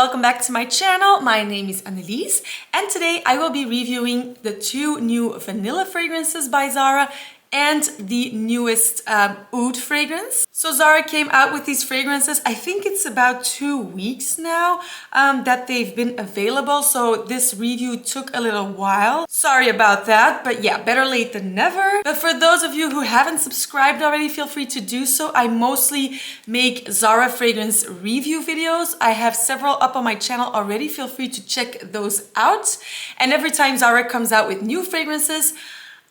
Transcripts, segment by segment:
welcome back to my channel. My name is Annelies and today I will be reviewing the two new vanilla fragrances by Zara and the newest Oud fragrance. So Zara came out with these fragrances, I think it's about 2 weeks now that they've been available, so this review took a little while. Sorry about that, but yeah, better late than never. But for those of you who haven't subscribed already, feel free to do so. I mostly make Zara fragrance review videos. I have several up on my channel already, feel free to check those out. And every time Zara comes out with new fragrances,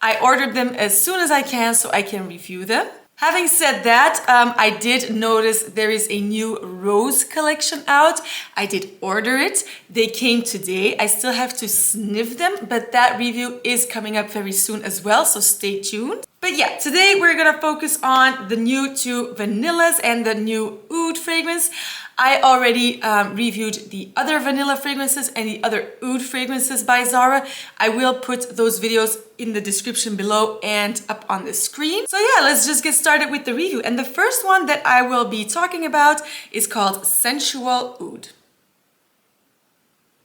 I ordered them as soon as I can so I can review them. Having said that, I did notice there is a new rose collection out. I did order it. They came today. I still have to sniff them, but that review is coming up very soon as well, so stay tuned. But yeah, today we're gonna focus on the new two vanillas and the new Oud fragrance. I already reviewed the other vanilla fragrances and the other Oud fragrances by Zara. I will put those videos in the description below and up on the screen. So yeah, let's just get started with the review. And the first one that I will be talking about is called Sensual Oud.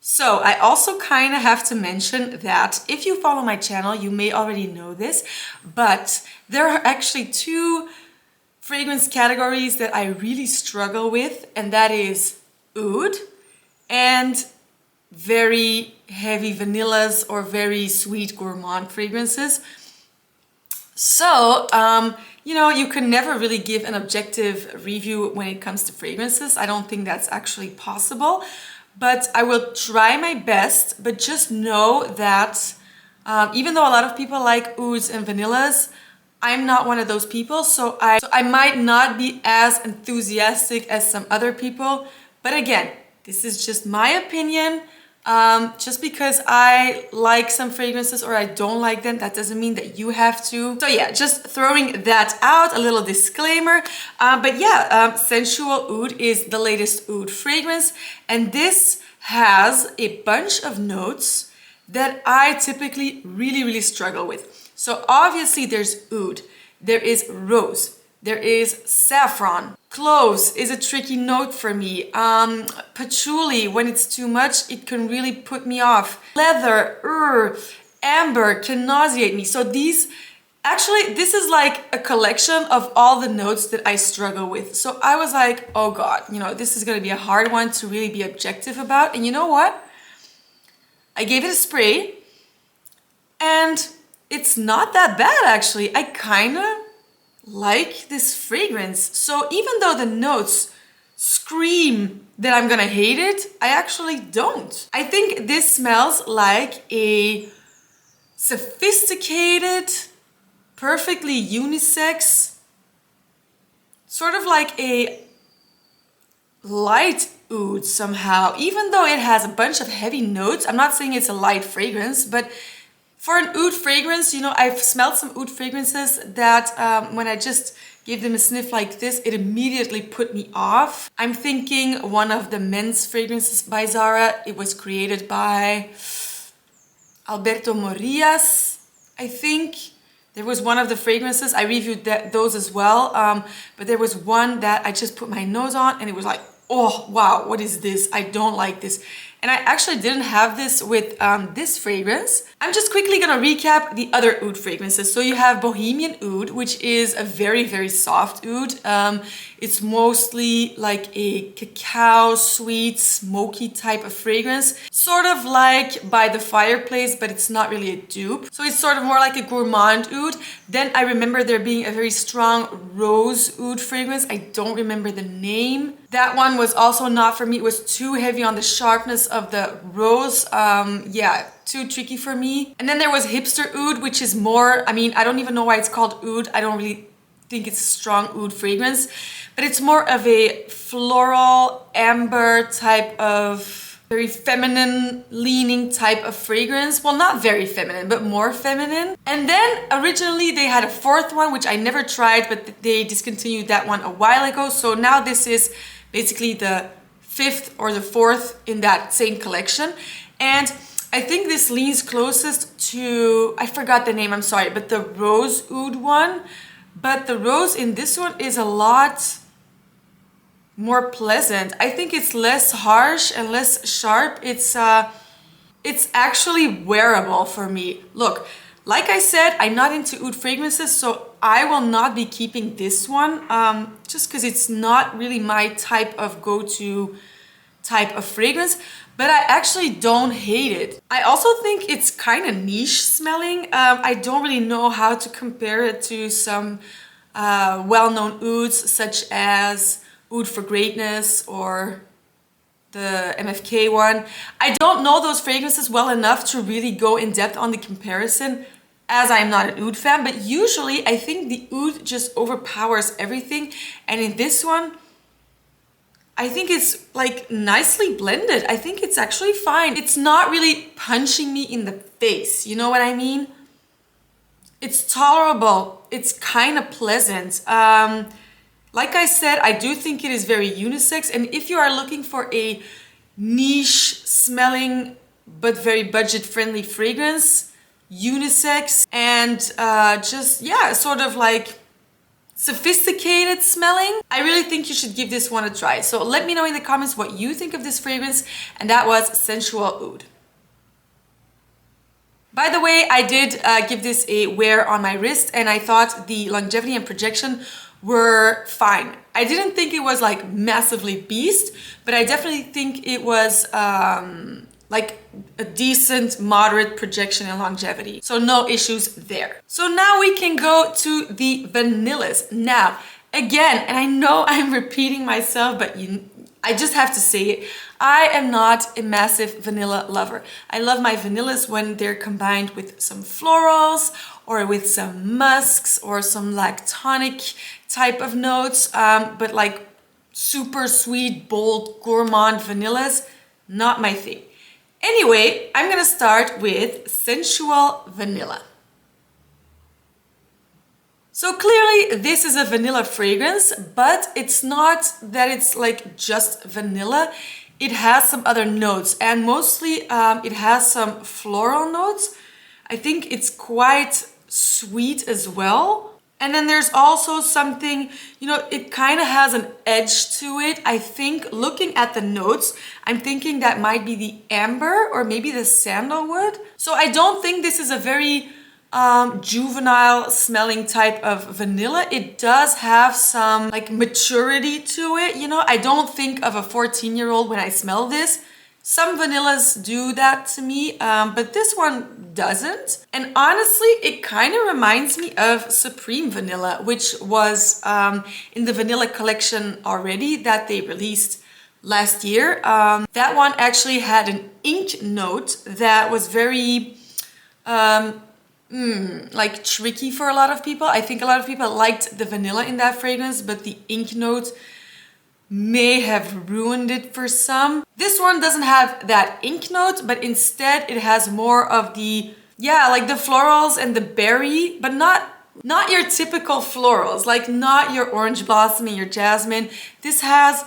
So I also kind of have to mention that if you follow my channel, you may already know this, but there are actually two fragrance categories that I really struggle with, and that is Oud and very heavy vanillas or very sweet gourmand fragrances. So, you know, you can never really give an objective review when it comes to fragrances. I don't think that's actually possible, but I will try my best. But just know that even though a lot of people like Ouds and vanillas, I'm not one of those people, so I might not be as enthusiastic as some other people. But again, this is just my opinion. Just because I like some fragrances or I don't like them, that doesn't mean that you have to. So yeah, just throwing that out, a little disclaimer. But yeah, Sensual Oud is the latest Oud fragrance, and this has a bunch of notes that I typically really struggle with. So obviously there's Oud, there is rose, there is saffron. Cloves is a tricky note for me. Patchouli, when it's too much, it can really put me off. Leather, amber can nauseate me. So these, actually, this is like a collection of all the notes that I struggle with. So I was like, oh God, you know, this is gonna be a hard one to really be objective about. And you know what? I gave it a spray and it's not that bad actually. I kind of like this fragrance. So even though the notes scream that I'm gonna hate it, I actually don't. I think this smells like a sophisticated, perfectly unisex, sort of like a light Oud somehow. Even though it has a bunch of heavy notes, I'm not saying it's a light fragrance, but for an Oud fragrance, you know, I've smelled some Oud fragrances that when I just gave them a sniff like this, it immediately put me off. I'm thinking one of the men's fragrances by Zara. It was created by Alberto Morillas, I think. There was one of the fragrances, I reviewed those as well, but there was one that I just put my nose on and it was like, oh wow, what is this? I don't like this. And I actually didn't have this with this fragrance. I'm just quickly gonna recap the other Oud fragrances. So you have Bohemian Oud, which is a very soft Oud. It's mostly like a cacao, sweet, smoky type of fragrance. Sort of like By the Fireplace, but it's not really a dupe. So it's sort of more like a gourmand Oud. Then I remember there being a very strong rose Oud fragrance. I don't remember the name. That one was also not for me. It was too heavy on the sharpness of the rose. Yeah, too tricky for me. And then there was Hipster Oud, which is more, I mean, I don't even know why it's called Oud. I don't really think it's a strong Oud fragrance, but it's more of a floral amber type of very feminine leaning type of fragrance. Well, not very feminine, but more feminine. And then originally they had a fourth one, which I never tried, but they discontinued that one a while ago. So now this is basically the fifth or the fourth in that same collection. And I think this leans closest to, I forgot the name, I'm sorry, but the Rose Oud one. But the rose in this one is a lot more pleasant. I think it's less harsh and less sharp. It's actually wearable for me. Look, like I said, I'm not into oud fragrances, so I will not be keeping this one just because it's not really my type of go-to type of fragrance, but I actually don't hate it. I also think it's kind of niche smelling. I don't really know how to compare it to some well-known ouds such as Oud for Greatness or the MFK one. I don't know those fragrances well enough to really go in depth on the comparison, as I'm not an oud fan, but usually I think the oud just overpowers everything, and in this one I think it's like nicely blended. I think it's actually fine. It's not really punching me in the face, you know what I mean? It's tolerable. It's kind of pleasant. Like I said, I do think it is very unisex, and if you are looking for a niche smelling but very budget friendly fragrance, unisex, and just, yeah, sort of like sophisticated smelling, I really think you should give this one a try. So let me know in the comments what you think of this fragrance, and that was Sensual Oud. By the way, I did give this a wear on my wrist, and I thought the longevity and projection were fine. I didn't think it was like massively beast, but I definitely think it was like a decent, moderate projection and longevity. So no issues there. So now we can go to the vanillas. Now, again, and I know I'm repeating myself, but I just have to say it. I am not a massive vanilla lover. I love my vanillas when they're combined with some florals or with some musks or some lactonic type of notes, but like super sweet, bold, gourmand vanillas, not my thing. Anyway, I'm gonna start with Sensual Vanilla. So clearly this is a vanilla fragrance, but it's not that it's like just vanilla. It has some other notes, and mostly it has some floral notes. I think it's quite sweet as well. And then there's also something, you know, it kind of has an edge to it. I think looking at the notes, I'm thinking that might be the amber or maybe the sandalwood. So I don't think this is a very juvenile smelling type of vanilla. It does have some like maturity to it, you know. I don't think of a 14-year-old when I smell this. Some vanillas do that to me, but this one doesn't. And honestly, it kind of reminds me of Supreme Vanilla, which was in the Vanilla collection already that they released last year. That one actually had an ink note that was very like tricky for a lot of people. I think a lot of people liked the vanilla in that fragrance, but the ink note may have ruined it for some. This one doesn't have that ink note, but instead it has more of the, yeah, like the florals and the berry, but not your typical florals, like not your orange blossom and your jasmine. This has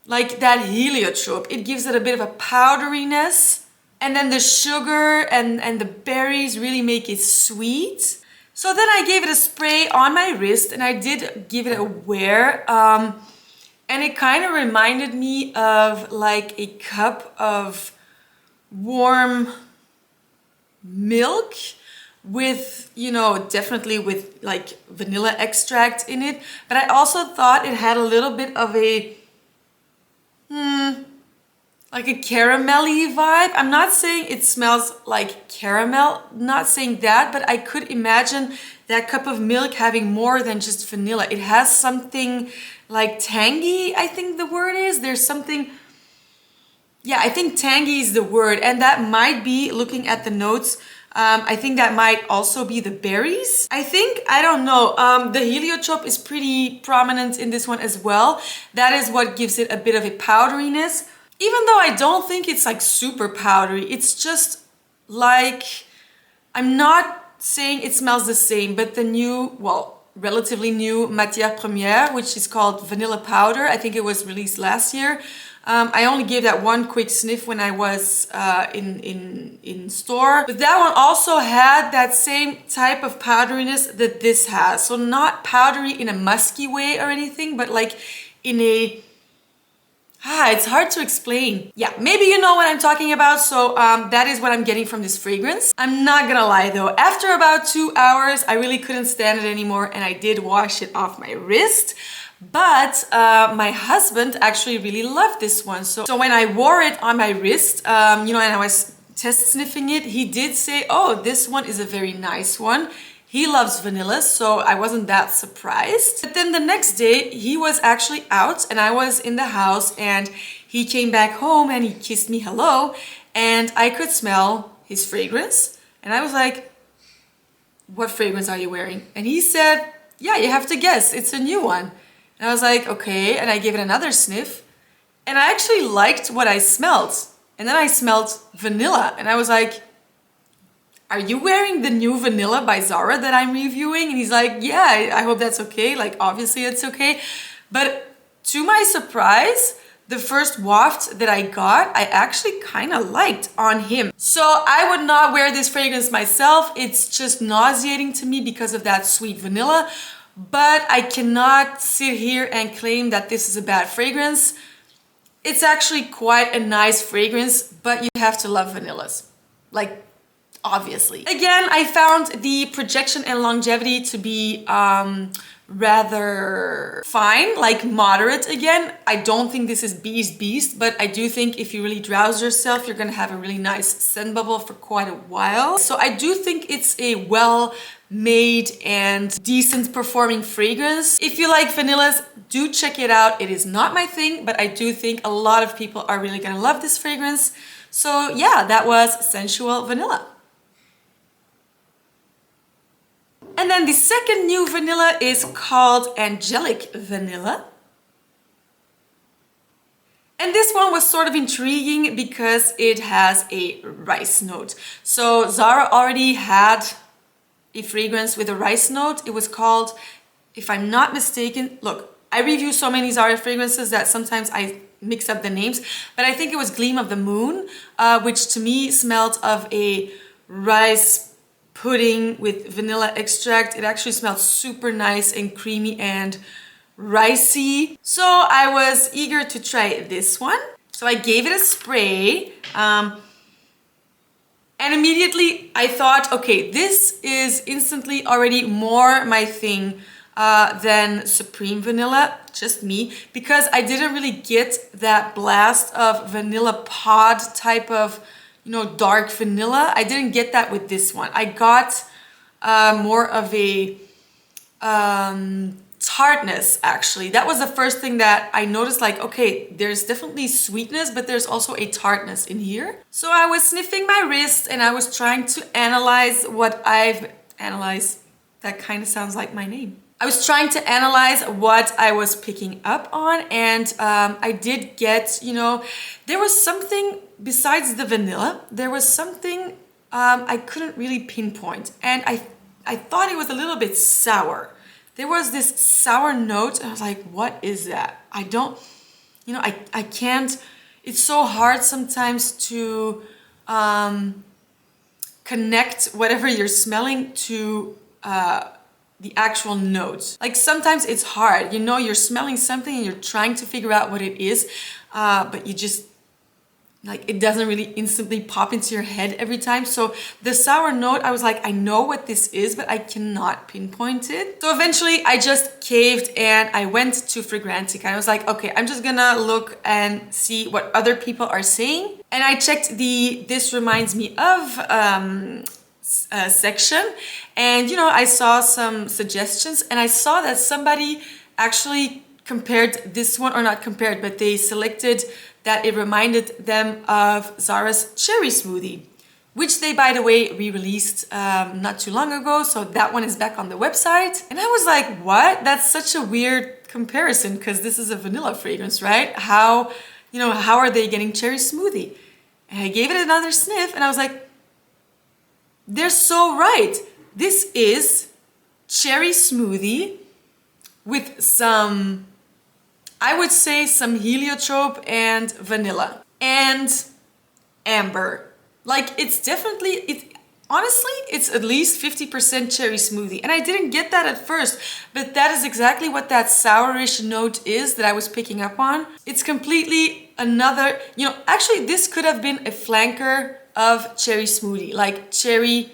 like that heliotrope. It gives it a bit of a powderiness, and then the sugar and the berries really make it sweet. So then I gave it a spray on my wrist, and I did give it a wear. And it kind of reminded me of like a cup of warm milk with, you know, definitely with like vanilla extract in it. But I also thought it had a little bit of a, like a caramelly vibe. I'm not saying it smells like caramel, not saying that, but I could imagine that cup of milk having more than just vanilla. It has something like tangy, I think the word is. There's something, yeah, I think tangy is the word. And that might be, looking at the notes, I think that might also be the berries. I think, I don't know, the heliotrope is pretty prominent in this one as well. That is what gives it a bit of a powderiness. Even though I don't think it's like super powdery, it's just like, I'm not saying it smells the same, but the new, well, relatively new matière première, which is called Vanilla Powder. I think it was released last year. I only gave that one quick sniff when I was in store. But that one also had that same type of powderiness that this has. So not powdery in a musky way or anything, but like in a It's hard to explain. Yeah, maybe you know what I'm talking about. So that is what I'm getting from this fragrance. I'm not gonna lie though, after about 2 hours, I really couldn't stand it anymore and I did wash it off my wrist. But my husband actually really loved this one. So when I wore it on my wrist, you know, and I was test sniffing it, he did say, oh, this one is a very nice one. He loves vanilla, so I wasn't that surprised. But then the next day, he was actually out and I was in the house and he came back home and he kissed me hello and I could smell his fragrance. And I was like, what fragrance are you wearing? And he said, yeah, you have to guess, it's a new one. And I was like, okay, and I gave it another sniff and I actually liked what I smelled. And then I smelled vanilla and I was like, are you wearing the new vanilla by Zara that I'm reviewing? And he's like, yeah, I hope that's okay. Like, obviously it's okay. But to my surprise, the first waft that I got, I actually kind of liked on him. So I would not wear this fragrance myself. It's just nauseating to me because of that sweet vanilla. But I cannot sit here and claim that this is a bad fragrance. It's actually quite a nice fragrance, but you have to love vanillas. Like, obviously. Again, I found the projection and longevity to be rather fine, like moderate again. I don't think this is beast, but I do think if you really drowse yourself, you're gonna have a really nice scent bubble for quite a while. So I do think it's a well-made and decent performing fragrance. If you like vanillas, do check it out. It is not my thing, but I do think a lot of people are really gonna love this fragrance. So yeah, that was Sensual Vanilla. And then the second new vanilla is called Angelic Vanilla. And this one was sort of intriguing because it has a rice note. So Zara already had a fragrance with a rice note. It was called, if I'm not mistaken, look, I review so many Zara fragrances that sometimes I mix up the names, but I think it was Gleam of the Moon, which to me smelled of a rice pudding with vanilla extract. It actually smelled super nice and creamy and ricey. So I was eager to try this one. So I gave it a spray and immediately I thought, okay, this is instantly already more my thing than Supreme Vanilla, just me, because I didn't really get that blast of vanilla pod type of, you know, dark vanilla. I didn't get that with this one. I got more of a tartness, actually. That was the first thing that I noticed, like, okay, there's definitely sweetness, but there's also a tartness in here. So I was sniffing my wrist and I was trying to analyze what I've analyzed. That kind of sounds like my name. I was trying to analyze what I was picking up on, and I did get, you know, there was something besides the vanilla, there was something I couldn't really pinpoint, and I thought it was a little bit sour. There was this sour note, and I was like, what is that? I don't, you know, I can't, it's so hard sometimes to connect whatever you're smelling to the actual notes. Like sometimes it's hard, you know, you're smelling something and you're trying to figure out what it is, but you just, like, it doesn't really instantly pop into your head every time. So the sour note, I was like, I know what this is, but I cannot pinpoint it. So eventually I just caved and I went to Fragrantica. I was like, okay, I'm just gonna look and see what other people are saying. And I checked the This Reminds Me Of section, and you know, I saw some suggestions and I saw that somebody actually compared this one, or not compared, but they selected that it reminded them of Zara's Cherry Smoothie, which they, by the way, re-released not too long ago. So that one is back on the website. And I was like, what? That's such a weird comparison, because this is a vanilla fragrance, right? How, you know, how are they getting Cherry Smoothie? And I gave it another sniff and I was like, they're so right. This is Cherry Smoothie with some, I would say, some heliotrope and vanilla and amber. Like, it's definitely, honestly, it's at least 50% cherry smoothie. And I didn't get that at first, but that is exactly what that sourish note is that I was picking up on. It's completely another, you know, actually this could have been a flanker of cherry smoothie, like cherry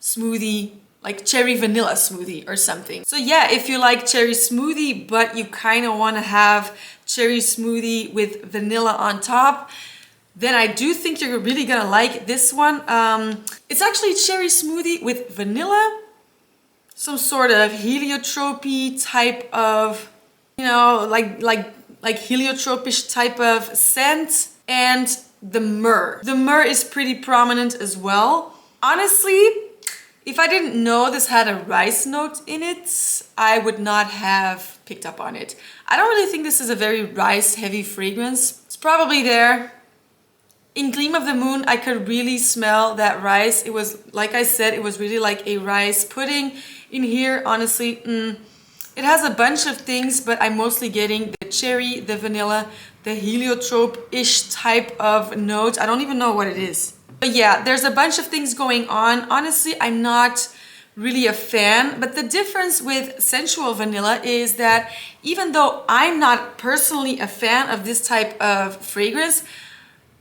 smoothie, like cherry vanilla smoothie or something. So yeah, if you like cherry smoothie, but you kind of want to have cherry smoothie with vanilla on top, then I do think you're really gonna like this one. It's actually cherry smoothie with vanilla, some sort of heliotrope type of, you know, like heliotropish type of scent, and the myrrh. The myrrh is pretty prominent as well. Honestly, if I didn't know this had a rice note in it, I would not have picked up on it. I don't really think this is a very rice heavy fragrance. It's probably there. In Gleam of the Moon, I could really smell that rice. It was, like I said, it was really like a rice pudding. In here, honestly, it has a bunch of things, but I'm mostly getting the cherry, the vanilla, the heliotrope-ish type of note. I don't even know what it is. But yeah, there's a bunch of things going on. Honestly, I'm not really a fan, but the difference with Sensual Vanilla is that even though I'm not personally a fan of this type of fragrance,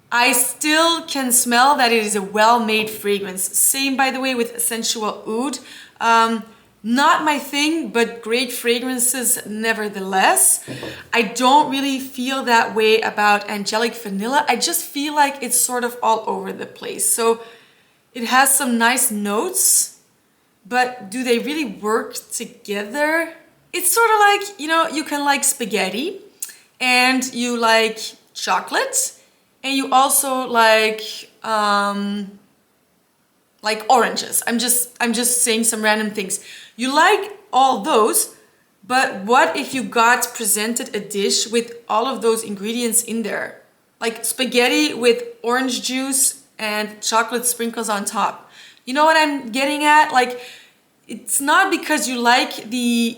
I still can smell that it is a well-made fragrance. Same, by the way, with Sensual Oud. Not my thing, but great fragrances nevertheless. I don't really feel that way about Angelic Vanilla. I just feel like it's sort of all over the place. So it has some nice notes, but do they really work together? It's sort of like, you know, you can like spaghetti and you like chocolate, and you also like oranges. I'm just saying some random things. You like all those, but what if you got presented a dish with all of those ingredients in there? Like spaghetti with orange juice and chocolate sprinkles on top. You know what I'm getting at? Like, it's not because you like the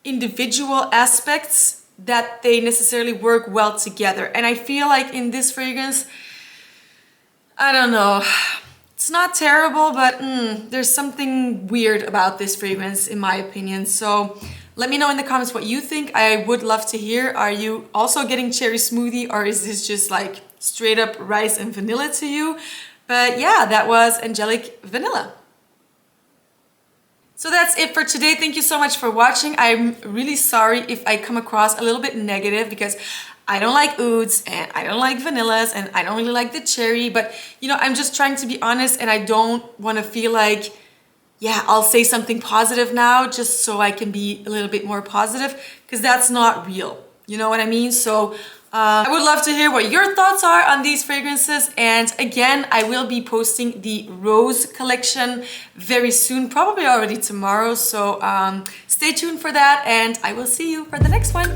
individual aspects that they necessarily work well together. And I feel like in this fragrance, I don't know, it's not terrible, but there's something weird about this fragrance in my opinion. So let me know in the comments what you think. I would love to hear. Are you also getting cherry smoothie, or is this just like straight up rice and vanilla to you? But yeah, that was Angelic Vanilla. So that's it for today. Thank you so much for watching. I'm really sorry if I come across a little bit negative because I don't like ouds and I don't like vanillas and I don't really like the cherry, but you know, I'm just trying to be honest and I don't want to feel like, yeah, I'll say something positive now just so I can be a little bit more positive, because that's not real. You know what I mean? So I would love to hear what your thoughts are on these fragrances. And again, I will be posting the Rose collection very soon, probably already tomorrow. So stay tuned for that and I will see you for the next one.